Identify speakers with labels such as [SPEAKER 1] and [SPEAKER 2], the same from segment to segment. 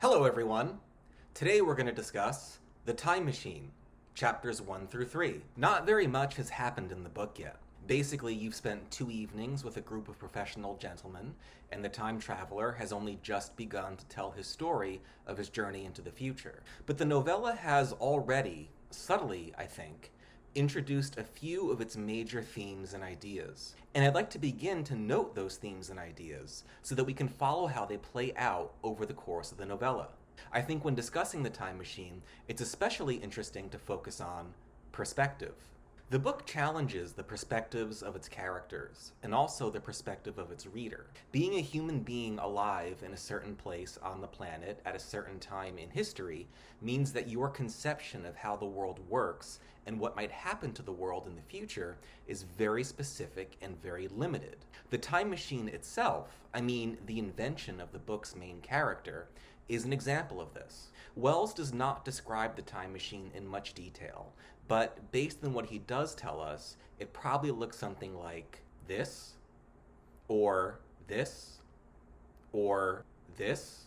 [SPEAKER 1] Hello everyone! Today we're going to discuss The Time Machine, chapters 1 through 3. Not very much has happened in the book yet. Basically, you've spent 2 evenings with a group of professional gentlemen, and the time traveler has only just begun to tell his story of his journey into the future. But the novella has already, subtly I think, introduced a few of its major themes and ideas. And I'd like to begin to note those themes and ideas so that we can follow how they play out over the course of the novella. I think when discussing the time machine, it's especially interesting to focus on perspective. The book challenges the perspectives of its characters, and also the perspective of its reader. Being a human being alive in a certain place on the planet at a certain time in history means that your conception of how the world works and what might happen to the world in the future is very specific and very limited. The time machine itself, the invention of the book's main character, is an example of this. Wells does not describe the time machine in much detail, but based on what he does tell us, it probably looks something like this, or this, or this,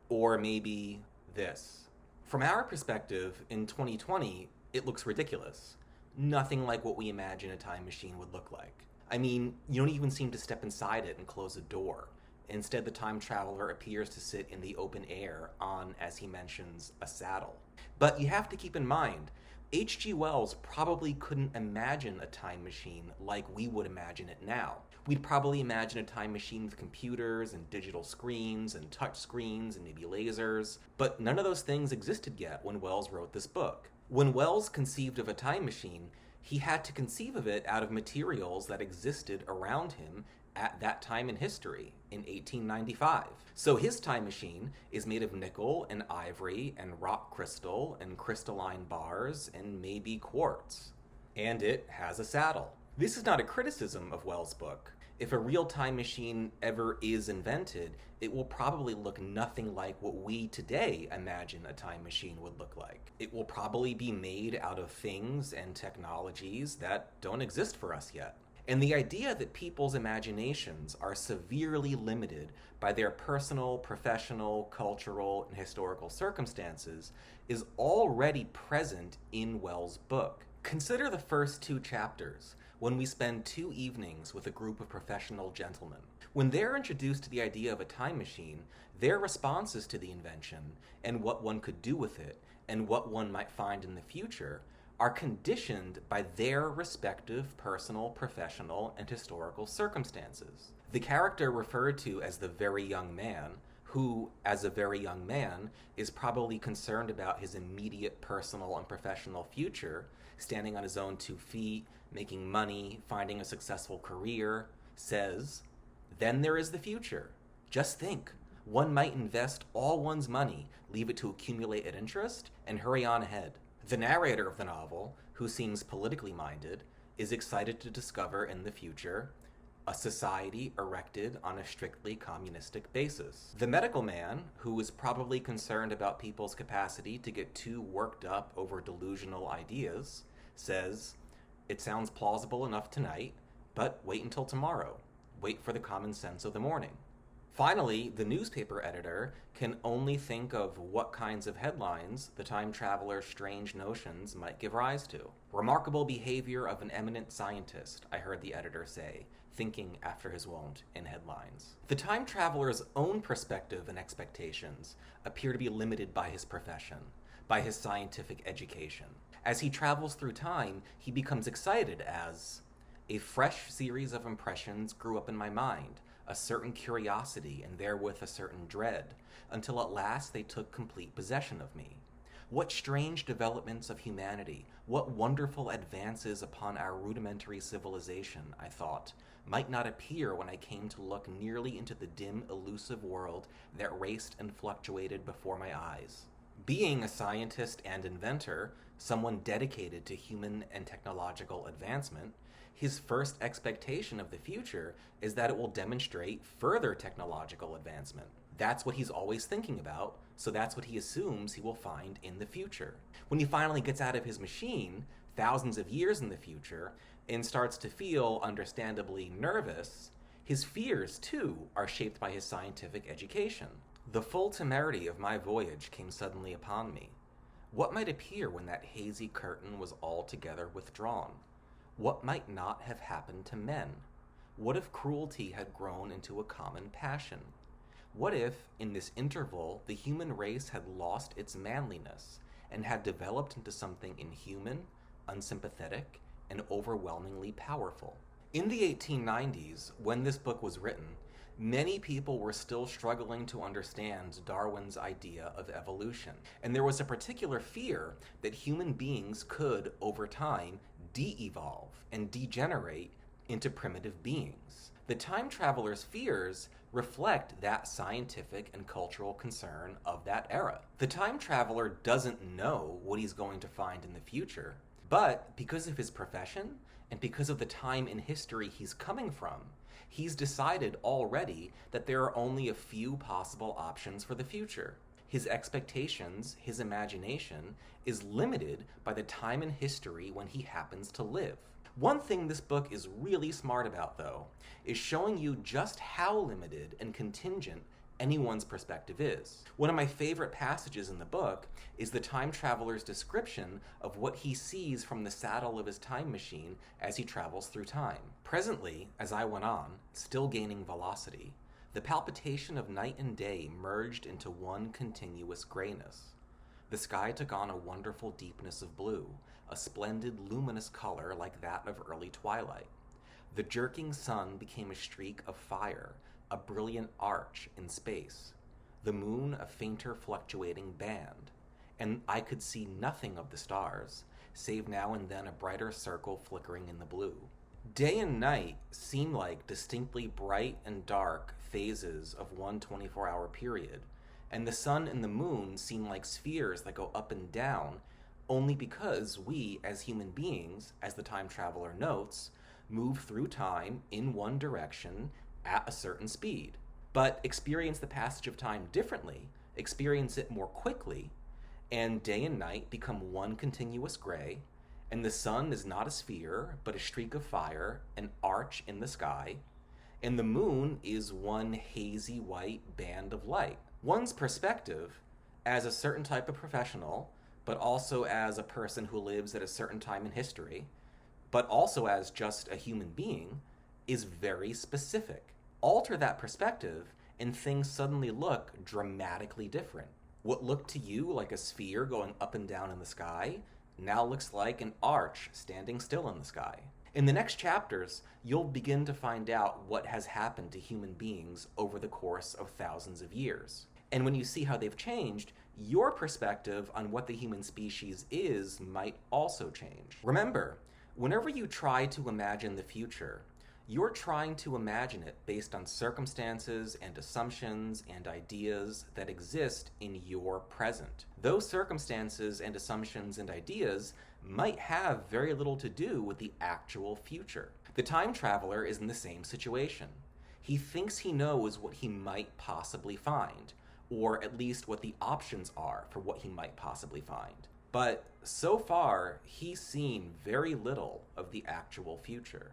[SPEAKER 1] or maybe this. From our perspective, in 2020, it looks ridiculous. Nothing like what we imagine a time machine would look like. You don't even seem to step inside it and close a door. Instead, the time traveler appears to sit in the open air on, as he mentions, a saddle. But you have to keep in mind, H.G. Wells probably couldn't imagine a time machine like we would imagine it now. We'd probably imagine a time machine with computers and digital screens and touch screens and maybe lasers, but none of those things existed yet when Wells wrote this book. When Wells conceived of a time machine, he had to conceive of it out of materials that existed around him at that time in history, in 1895. So his time machine is made of nickel and ivory and rock crystal and crystalline bars and maybe quartz. And it has a saddle. This is not a criticism of Wells' book. If a real time machine ever is invented, it will probably look nothing like what we today imagine a time machine would look like. It will probably be made out of things and technologies that don't exist for us yet. And the idea that people's imaginations are severely limited by their personal, professional, cultural, and historical circumstances is already present in Wells' book. Consider the first 2 chapters, when we spend 2 evenings with a group of professional gentlemen. When they're introduced to the idea of a time machine, their responses to the invention, and what one could do with it, and what one might find in the future, are conditioned by their respective personal, professional, and historical circumstances. The character referred to as the very young man, who, as a very young man, is probably concerned about his immediate personal and professional future, standing on his own 2 feet, making money, finding a successful career, says, "Then there is the future. Just think, one might invest all one's money, leave it to accumulate at interest, and hurry on ahead." The narrator of the novel, who seems politically minded, is excited to discover in the future a society erected on a strictly communistic basis. The medical man, who is probably concerned about people's capacity to get too worked up over delusional ideas, says, "It sounds plausible enough tonight, but wait until tomorrow. Wait for the common sense of the morning." Finally, the newspaper editor can only think of what kinds of headlines the time traveler's strange notions might give rise to. "Remarkable behavior of an eminent scientist," I heard the editor say, thinking after his wont in headlines. The time traveler's own perspective and expectations appear to be limited by his profession, by his scientific education. As he travels through time, he becomes excited as, "A fresh series of impressions grew up in my mind, a certain curiosity and therewith a certain dread, until at last they took complete possession of me. What strange developments of humanity, what wonderful advances upon our rudimentary civilization, I thought, might not appear when I came to look nearly into the dim, elusive world that raced and fluctuated before my eyes." Being a scientist and inventor, someone dedicated to human and technological advancement, his first expectation of the future is that it will demonstrate further technological advancement. That's what he's always thinking about, so that's what he assumes he will find in the future. When he finally gets out of his machine, thousands of years in the future, and starts to feel understandably nervous, his fears, too, are shaped by his scientific education. The full temerity of my voyage came suddenly upon me. What might appear when that hazy curtain was altogether withdrawn? What might not have happened to men? What if cruelty had grown into a common passion? What if, in this interval, the human race had lost its manliness and had developed into something inhuman, unsympathetic, and overwhelmingly powerful? In the 1890s, when this book was written, many people were still struggling to understand Darwin's idea of evolution, and there was a particular fear that human beings could, over time, de-evolve and degenerate into primitive beings. The time traveler's fears reflect that scientific and cultural concern of that era. The time traveler doesn't know what he's going to find in the future, but because of his profession and because of the time in history he's coming from, he's decided already that there are only a few possible options for the future. His expectations, his imagination, is limited by the time in history when he happens to live. One thing this book is really smart about, though, is showing you just how limited and contingent anyone's perspective is. One of my favorite passages in the book is the time traveler's description of what he sees from the saddle of his time machine as he travels through time. Presently, as I went on, still gaining velocity, the palpitation of night and day merged into one continuous grayness. The sky took on a wonderful deepness of blue, a splendid luminous color like that of early twilight. The jerking sun became a streak of fire, a brilliant arch in space, the moon a fainter fluctuating band, and I could see nothing of the stars, save now and then a brighter circle flickering in the blue. Day and night seem like distinctly bright and dark phases of one 24-hour period, and the sun and the moon seem like spheres that go up and down only because we, as human beings, as the time traveler notes, move through time in one direction at a certain speed, but experience the passage of time differently, experience it more quickly, and day and night become one continuous gray, and the sun is not a sphere, but a streak of fire, an arch in the sky, and the moon is one hazy white band of light. One's perspective, as a certain type of professional, but also as a person who lives at a certain time in history, but also as just a human being, is very specific. Alter that perspective, and things suddenly look dramatically different. What looked to you like a sphere going up and down in the sky now looks like an arch standing still in the sky. In the next chapters, you'll begin to find out what has happened to human beings over the course of thousands of years. And when you see how they've changed, your perspective on what the human species is might also change. Remember, whenever you try to imagine the future, you're trying to imagine it based on circumstances and assumptions and ideas that exist in your present. Those circumstances and assumptions and ideas might have very little to do with the actual future. The time traveler is in the same situation. He thinks he knows what he might possibly find, or at least what the options are for what he might possibly find. But so far, he's seen very little of the actual future.